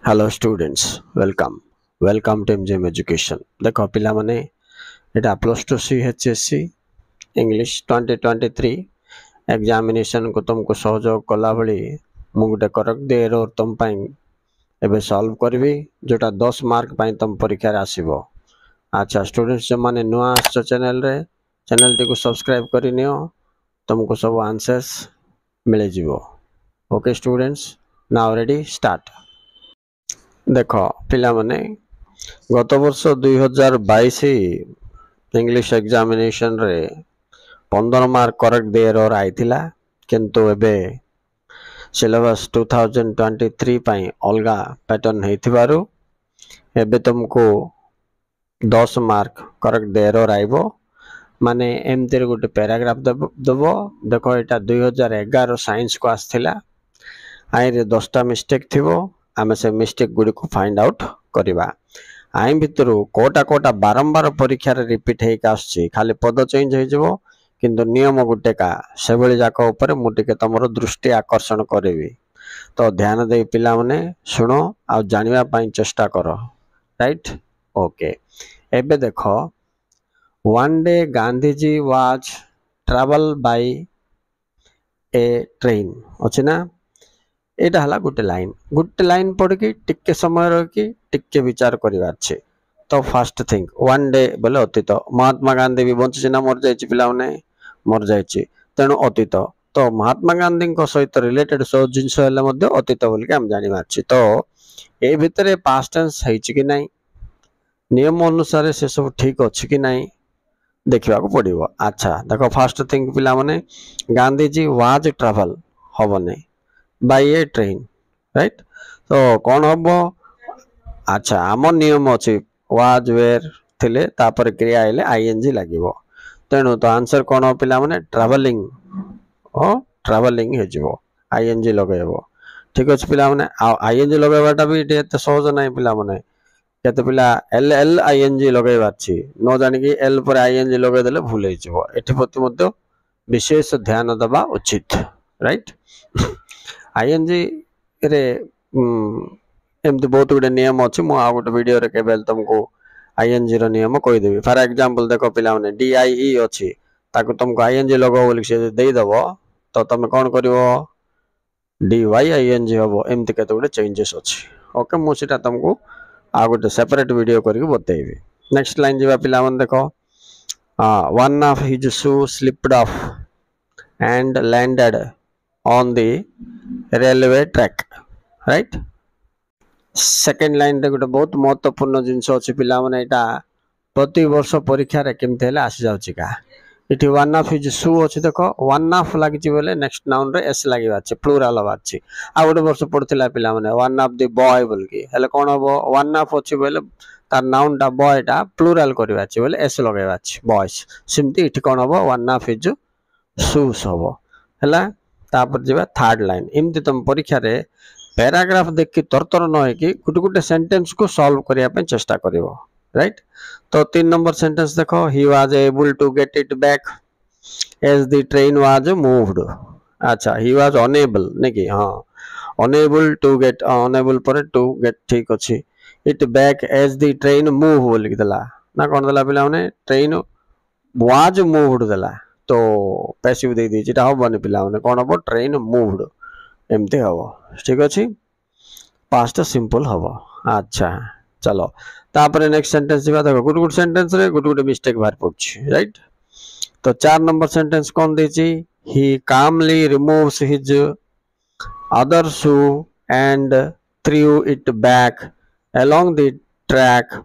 Hello students, welcome to MGM Education. देखो पिला माने एटा plus two CHSC English 2023 examination को तुमको सहयोग कला भली मु गोटे करेक्ट दे एरर तुम पाई एबे सॉल्व करबी जोटा 10 मार्क पाई तुम परीक्षा रे आसीबो। अच्छा स्टूडेंट्स जो माने नुआ आछो चैनल टी को सब्सक्राइब करि नियो तुमको सब आंसर्स मिले जिवो। Okay students, now ready start. देख पिला माने गत वर्ष 2022 इंग्लिश एग्जामिनेशन रे 15 मार्क करेक्ट दे एरर आइथिला किंतु एबे सिलेबस 2023 पई अलगा पैटर्न हेथिबारु एबे तुमको 10 मार्क करेक्ट दे एरर आइबो। माने एमतिर गोटे पैराग्राफ दबो। देखो एटा 2011 साइंस को आस्थिला आई रे 10टा मिस्टेक थिबो आमे से मिस्टेक गुडी को फाइंड आउट करिबा। आई भितरु कोटा बारंबार परीक्षा रे रिपीट हे का आछि खाली पद चेंज हे जबो किंतु नियम गुटे का सेबळी जाको ऊपर मु टिके तमरो दृष्टि आकर्षण करेबी। तो ध्यान दे पिला माने सुनो आ जानिबा पई चेष्टा करो। राइट ओके एबे देखो one day Gandhi ji was travel by a train अछि ना। एटा हला गुटे लाइन पढ़ के टिक्के समय रह के टिक्के विचार करिवार छे। तो फर्स्ट थिंग वन डे बोले अतीत महात्मा गांधी भी बंची ना मर जायछि पिला माने मर जायछि तेणु अतीत। तो महात्मा गांधी को सहित रिलेटेड सब जिंस हेले मध्ये अतीत बोल के हम जानि मारछि। तो ए भितरे पास्ट टेंस हेछि कि नाही नियम अनुसार से सब ठीक अछि कि नाही देखिबा को पड़िबो। अच्छा देखो फर्स्ट थिंग पिला माने गांधी जी वाज ट्रैवल हबो नै बाय ए ट्रेन। राइट तो कौन हम अच्छा आम नियम अच्छी वाज वेर थिले तापर क्रिया आइले आईएनजी लागिवो तेणु तो आंसर कौन हो पिला माने ट्रैवलिंग ओ ट्रैवलिंग हे जिवो आईएनजी लगेबो। ठीक अछि पिला माने आईएनजी लगेबाटा भी एते सहज नाही पिला माने केते पिला एल एल आईएनजी लगेबा छी न जानि कि एल पर आईएनजी लगे देले भूल हे जिवो। एठी प्रति मध्ये विशेष ध्यान देबा उचित। राइट आईएनजी रे एमती बहुत गुटे नियम अच्छी मु आ गोटे वीडियो रे केबल तुमको आईएनजी रो नियम कहि देबी। फॉर एग्जांपल देखो पिला माने डीआईई अच्छी ताको तुमको आईएनजी लगो बोली से देई दबो तो तुम कोन करिवो डीवाईआईएनजी हबो। एमती केते गुटे चेंजेस अच्छी। ओके मु सेटा तुमको आ गोटे सेपरेट वीडियो करके बतेइबी। नेक्स्ट लाइन जीवा पिला माने देखो one of his shoe slipped of and landed on the railway track. Right second line रे गोटे बहुत महत्वपूर्ण जिंस अछि पिला माने एटा प्रति वर्ष परीक्षा रे केमते हेले आसी जाउची का इठी वन ऑफ हिज शू अछि। देखो वन ऑफ लागि छि बोले नेक्स्ट नाउन रे एस लागिबा अछि प्लुरल होबा अछि। आ गोटे वर्ष पढथिला पिला माने वन ऑफ द बॉय बोल के हेले कोन होबो वन ऑफ अछि बोले तार नाउन टा बॉय टा प्लुरल करबा अछि बोले एस लगाइबा अछि बॉयज। सिम्पली इठी कोन होबो वन ऑफ हिज शूज होबो हैला। तापर जेबा थर्ड लाइन एमती तुम परीक्षा रे पैराग्राफ देख के तरतर न है कि गुटे गुटे सेंटेंस को सॉल्व करिया पे चेष्टा करिवो। राइट तो 3 नंबर सेंटेंस देखो he was able to get it back as the train was moved. अच्छा ही वाज अनेबल ने कि हां अनेबल टू गेट अनेबल पर टू गेट ठीक अछि it back as the train move बोल के देला ना कोन देला पिला माने ट्रेन वाज मूव्ड देला तो पैसिव दे दी जेटा हबने पिला माने कोन हबो ट्रेन मूव्ड एमते हबो। ठीक अछि पास्ट सिंपल हबो। अच्छा चलो तापर नेक्स्ट सेंटेंस जीवा देखो गुड गुड सेंटेंस रे गुड गुड मिस्टेक बाहर पड़छि। राइट तो 4 नंबर सेंटेंस कोन देछि he calmly removes his other shoe and threw it back along the track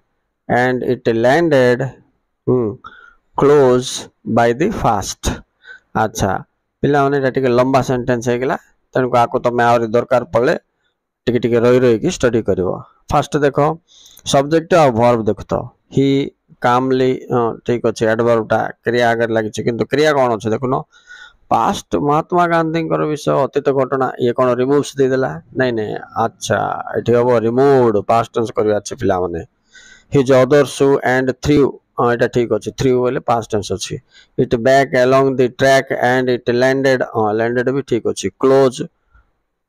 and it landed close by the fast। अच्छा पिला माने टिके लंबा सेंटेंस हे गेला तेन को आको तमे आउरी दरकार पड़े टिके टिके रही की स्टडी करिवो। फर्स्ट देखो सब्जेक्ट और वर्ब देखतो ही कामली ठीक अछि एडवर्ब टा क्रिया अगर लागि छै किंतु क्रिया कोन अछि देखुनो पास्ट महात्मा गांधी कर विषय अतीत घटना ये कोन रिमूव्स दे देला नहीं नहीं। अच्छा एठी हबो रिमूव्ड पास्ट टेंस करबा छै पिला माने his other shoe and through एटा ठीक अछि थ्रू बोले पास्ट टेंस अछि it back along the track and it landed landed भी ठीक अछि क्लोज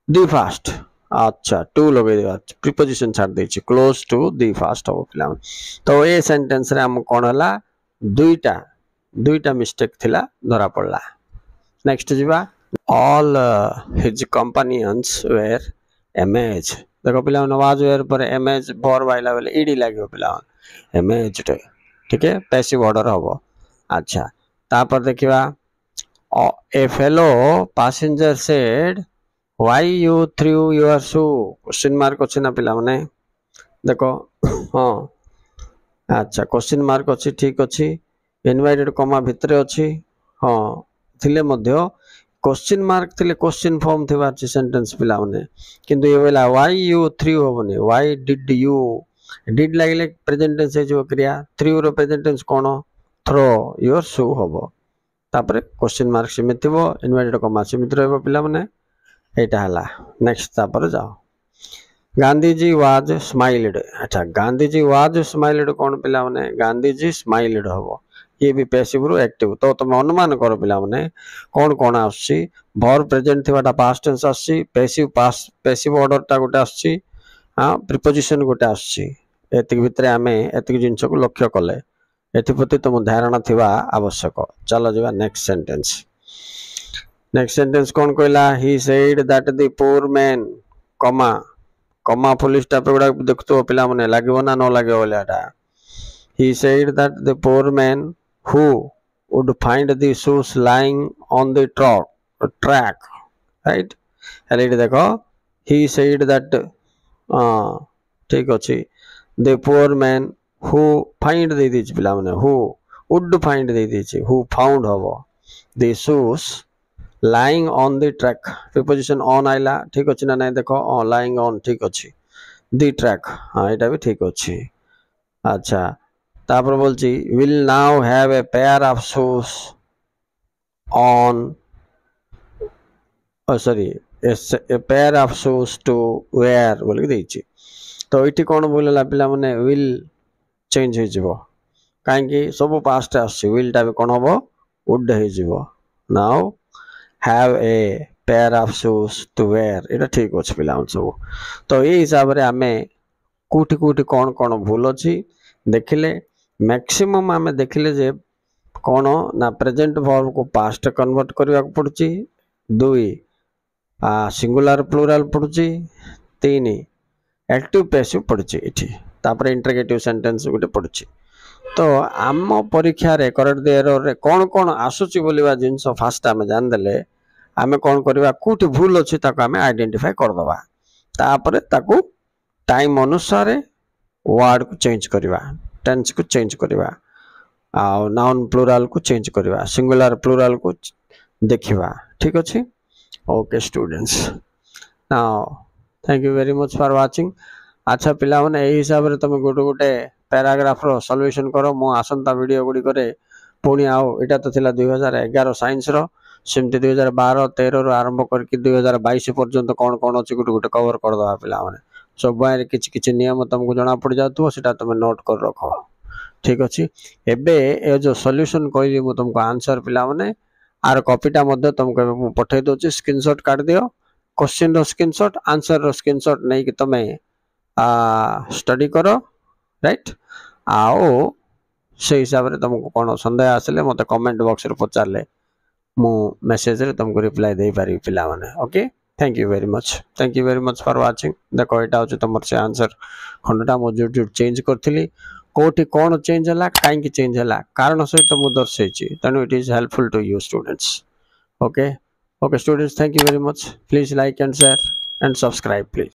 द फास्ट। अच्छा टू लगे देबा प्रीपोजिशन छाड़ देछि क्लोज टू दी फास्ट हो पिला तो ए सेंटेंस रे हम कोन हला दुईटा दुईटा मिस्टेक थिला धरा पड़ला नेक्स्ट जीवा all his companions were amaze देखो पिला नवाज वेर पर अमेज भर वाइला बेले ईडी लागो पिला अमेज्ड ठीक है पैसिव ऑर्डर हबो अच्छा तापर देखिबा a fellow passenger said why you threw your shoe question mark अछि ना पिला माने देखो हां अच्छा क्वेश्चन मार्क अछि ठीक अछि इनवाइटेड कमा भितरे अछि हां थिले मध्य क्वेश्चन मार्क थिले क्वेश्चन फॉर्म थिबा अछि सेंटेंस पिला माने किंतु ये वेला व्हाई यू थ्रू होबने व्हाई डिड यू डिड लागिले प्रेजेंट टेंस है जो क्रिया थ्रू रो प्रेजेंट टेंस कोन थ्रो योर शू होबो तापरे क्वेश्चन मार्क सिमित थिबो इनवाइटेड कमा सिमित रहबो पिला माने एटा हला नेक्स्ट तापर जाओ गांधी जी वाज स्माइल्ड अच्छा गांधी जी वाज स्माइल्ड कोन पिला माने गांधी जी स्माइल्ड होबो ये भी पैसिव रो एक्टिव तो तुम अनुमान करो पिला माने कोन कोन आछि भर प्रेजेंट थिबाटा पास्ट टेंस आछि पैसिव ऑर्डर टा गोटे आछि हां प्रीपोजिशन गोटे आछि एतिक भितरे हमें एतिक जिंस को लक्ष्य कले एथि प्रति तुम धारणा थिबा आवश्यक चलो जवा नेक्स्ट सेंटेंस कौन कहला he said that the poor man comma full stop गुडा देखतो पिला मने लागबो ना न लागबो बोलाटा he said that the poor man who would find the shoes lying on the track right हेले देखो ही सेड दैट ठीक अछि the poor man who find दे दिछ पिला मने हु वुड फाइंड दे दिछ हु फाउंड हबो the shoes lying on the track preposition on आइला ठीक अछि ना नहीं देखो lying on ठीक अछि the track हां एटा भी ठीक अछि अच्छा तापर बोलची will now have a pair of shoes on sorry a pair of shoes to wear बोल के देछि तो इठी कोन बोलला पिला माने will चेंज हो जिवो काहे कि सब पास्ट आछि will टा भी कोन होबो would हो जिवो now have a pair of shoes to wear एटा ठीक अछि पिला सब तो ए हिसाब रे हमें कोठी कोठी कोन कोन भूल अछि देखिले मैक्सिमम हमें देखिले जे कोन ना प्रेजेंट वर्ब को पास्ट कन्वर्ट करबा पड़छि दुई सिंगुलर प्लूरल पड़छि तीन एक्टिव पैसिव पड़छि इठी तापर इंटरोगेटिव सेंटेंस गुटे पड़छि तो आम परीक्षा रे करेक्ट द एरर रे कोन कोन आसुची बोलिबा जिंस फास्ट हमें जान देले हमें कोन करबा कोठी भूल अछि ताको हमें आइडेंटिफाई कर दबा तापर ताको टाइम अनुसार वर्ड को चेंज करबा टेंस को चेंज करबा आ नाउन प्लूरल को चेंज करबा सिंगुलर प्लूरल को देखिबा ठीक अछि okay students now thank you very much for watching अच्छा पिला माने एही हिसाब रे तुम गोटे गोटे पैराग्राफ रो सॉल्यूशन करो मो आसंता वीडियो गुडी करे पुणी आओ एटा तो थिला 2011 साइंस रो सेमती 2012 13 रो आरंभ करके 2022 पर्यंत कौन कौन अच्छी गोटे गोटे कवर कर दवा पिला माने सब बाय किछि किछि नियम तुमको जना पड़ जातु सेटा तुम नोट कर रखो ठीक अछि एबे ए जो सॉल्यूशन कहली मु तुमको आंसर पिला माने आर कॉपीटा मध्ये तुमको पठै दोछि स्क्रीनशॉट काट दियो क्वेश्चन रो स्क्रीनशॉट आंसर रो स्क्रीनशॉट नै कि तुमे स्टडी करो राइट आओ से हिसाब रे तुमको कोन संदेह आसले मते कमेंट बॉक्स रे पचारले मु मेसेज रे तुमको रिप्लाई दे पारी पिला माने okay thank you very much for watching देखो एटा होचे तुमर से आंसर खंडटा मो जो चेंज करथिली कोठी कोन चेंज हला काई की चेंज हला कारण सहित मु दर्शै छी तनु it is helpful to you students okay students thank you very much please like and share and subscribe please